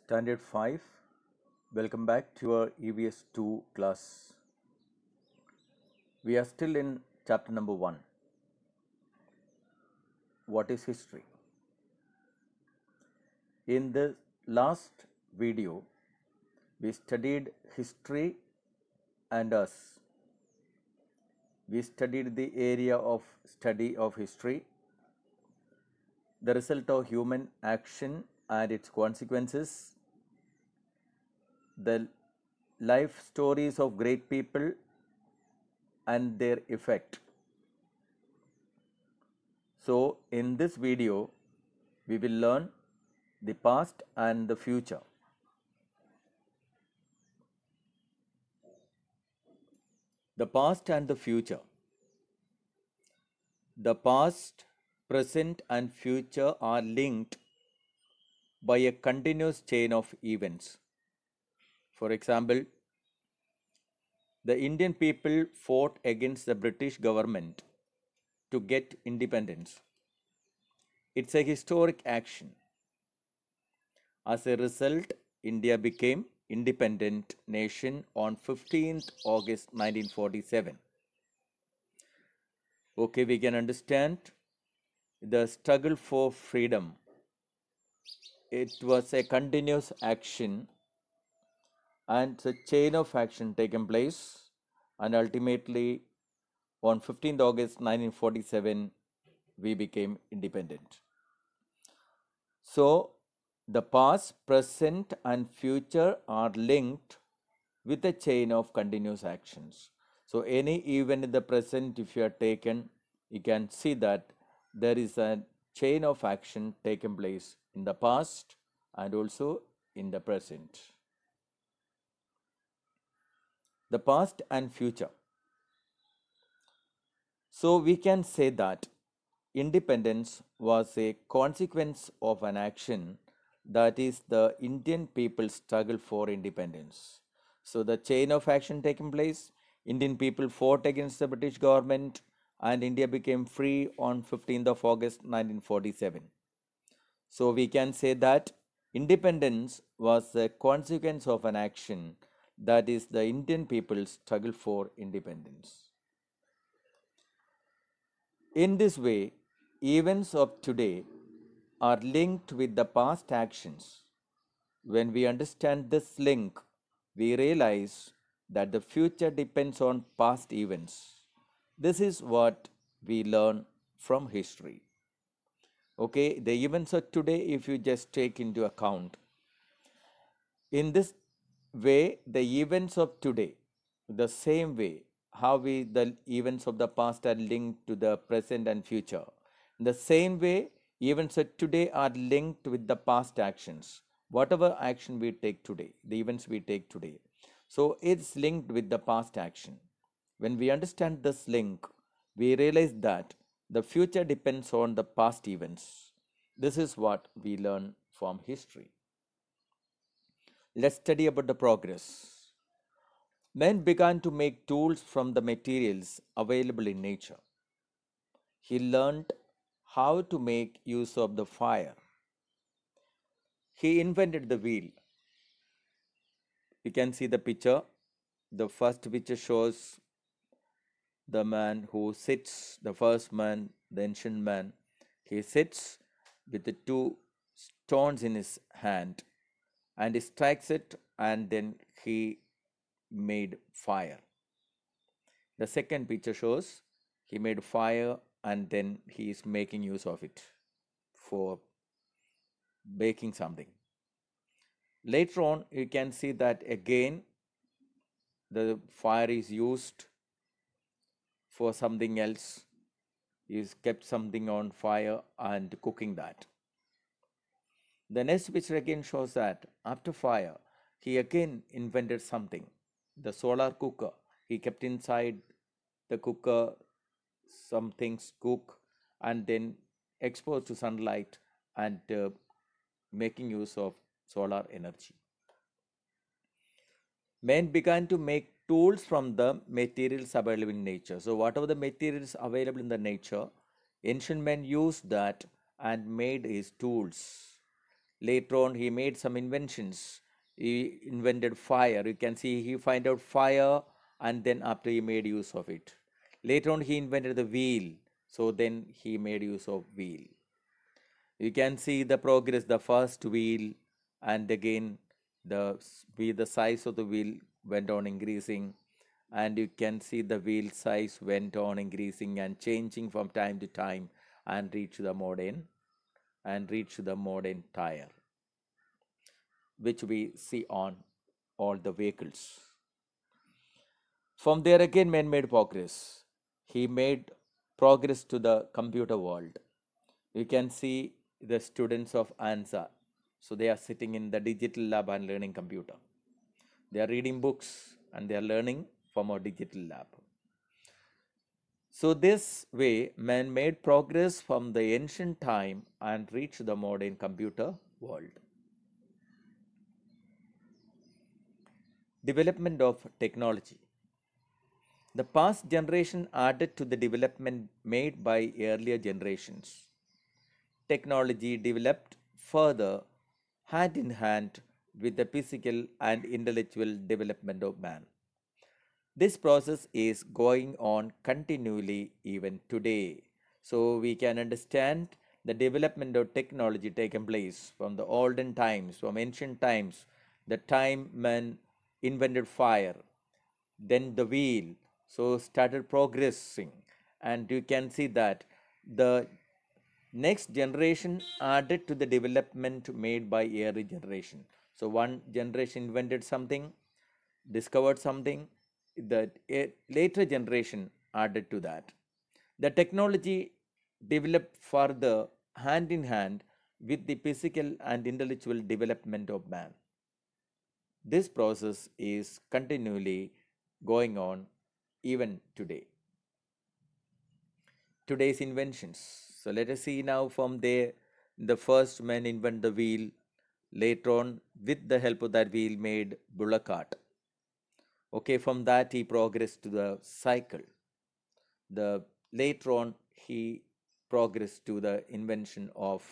Standard 5. Welcome back to our EVS 2 class. We are still in chapter number 1. What is history? In the last video, we studied history and us. We studied the area of study of history, the result of human action and its consequences, the life stories of great people and their effect. So, in this video, we will learn the past and the future. The past and the future. The past, present, and future are linked by a continuous chain of events. For example, the Indian people fought against the British government to get independence. It's a historic action. As a result, India became independent nation on 15th August 1947. Okay, we can understand the struggle for freedom. It was a continuous action and a chain of action taken place, and ultimately on 15th August 1947 we became independent. So the past, present, and future are linked with a chain of continuous actions. So any event in the present, if you are taken, you can see that there is a chain of action taken place in the past and also in the present. The past and future. So we can say that independence was a consequence of an action, that is the Indian people's struggle for independence. So the chain of action taking place, Indian people fought against the British government and India became free on 15th of August 1947. So we can say that independence was a consequence of an action, that is the Indian people's struggle for independence. In this way, events of today are linked with the past actions. When we understand this link, we realize that the future depends on past events. This is what we learn from history. Okay, the events of today, if you just take into account, in this way, the events of today, the same way how the events of the past are linked to the present and future. In the same way, events of today are linked with the past actions. Whatever action we take today, the events we take today. So it's linked with the past action. When we understand this link, we realize that the future depends on the past events. This is what we learn from history. Let's study about the progress. Man began to make tools from the materials available in nature. He learned how to make use of the fire. He invented the wheel. You can see the picture. The first picture shows the man who sits, the first man, the ancient man. He sits with the two stones in his hand and he strikes it, and then he made fire. The second picture shows he made fire and then he is making use of it for baking something. Later on, you can see that again the fire is used for something else. He's kept something on fire and cooking that. The next picture again shows that after fire, he again invented something, the solar cooker. He kept inside the cooker some things cook and then exposed to sunlight and making use of solar energy. Men began to make tools from the materials available in nature. So whatever the materials available in the nature, ancient men used that and made his tools. Later on, he made some inventions. He invented fire. You can see he find out fire, and then after he made use of it. Later on, he invented the wheel. So then he made use of wheel. You can see the progress, the first wheel, and again the size of the wheel went on increasing, and you can see the wheel size went on increasing and changing from time to time, and reach the modern tire, which we see on all the vehicles. From there again, man made progress. He made progress to the computer world. You can see the students of ANSA. So they are sitting in the digital lab and learning computer. They are reading books and they are learning from a digital lab. So this way, man made progress from the ancient time and reached the modern computer world. Development of technology. The past generation added to the development made by earlier generations. Technology developed further hand in hand with the physical and intellectual development of man. This process is going on continually even today. So we can understand the development of technology taken place from the olden times, from ancient times, the time man invented fire, then the wheel, so started progressing, and you can see that the next generation added to the development made by every generation. So one generation invented something, discovered something, that a later generation added to that. The technology developed further hand in hand with the physical and intellectual development of man. This process is continually going on even today. Today's inventions. So let us see now from there. The first man invent the wheel. Later on, with the help of that wheel, made bullock cart. Okay, from that he progressed to the cycle. The later on he progressed to the invention of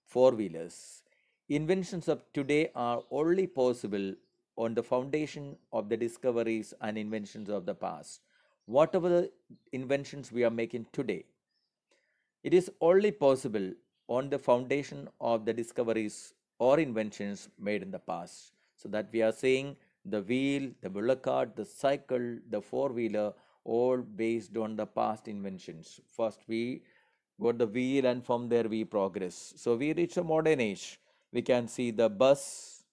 four-wheelers. Inventions of today are only possible on the foundation of the discoveries and inventions of the past. Whatever the inventions we are making today, it is only possible on the foundation of the discoveries or inventions made in the past. So that we are saying the wheel, the bullock cart, the cycle, the four-wheeler, all based on the past inventions. First we got the wheel and from there we progress. So we reach a modern age. We can see the bus,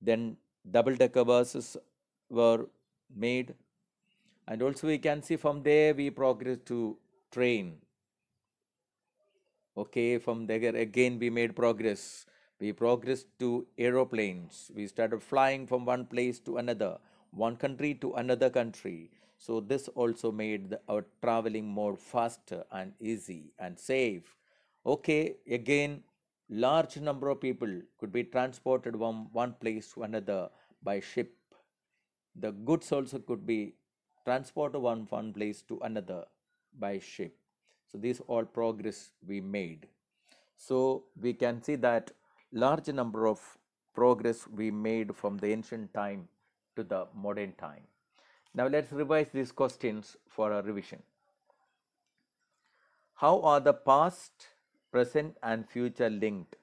then double-decker buses were made, and also we can see from there we progress to train. Okay, from there again we made progress. We progressed to aeroplanes. We started flying from one place to another, one country to another country. So this also made our traveling more faster and easy and safe. Okay, again, large number of people could be transported from one place to another by ship. The goods also could be transported from one place to another by ship. So these all progress we made. So we can see that large number of progress we made from the ancient time to the modern time. Now let's revise these questions for a revision. How are the past, present and future linked?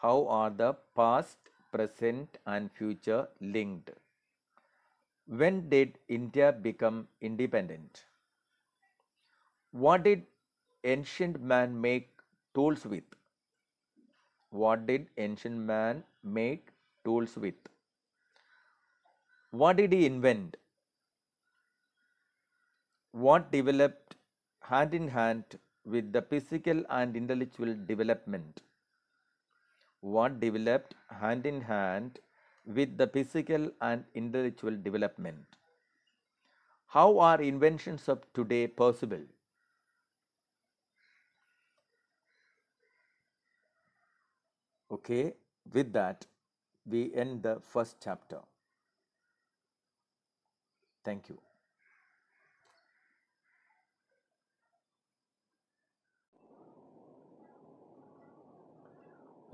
How are the past, present and future linked? When did India become independent? What did ancient man make tools with? What did ancient man make tools with? What did he invent? What developed hand in hand with the physical and intellectual development? What developed hand in hand with the physical and intellectual development? How are inventions of today possible? Okay, with that, we end the first chapter. Thank you.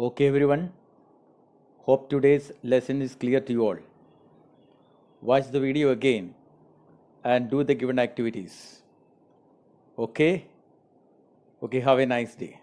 Okay, everyone. Hope today's lesson is clear to you all. Watch the video again and do the given activities. Okay? Okay, have a nice day.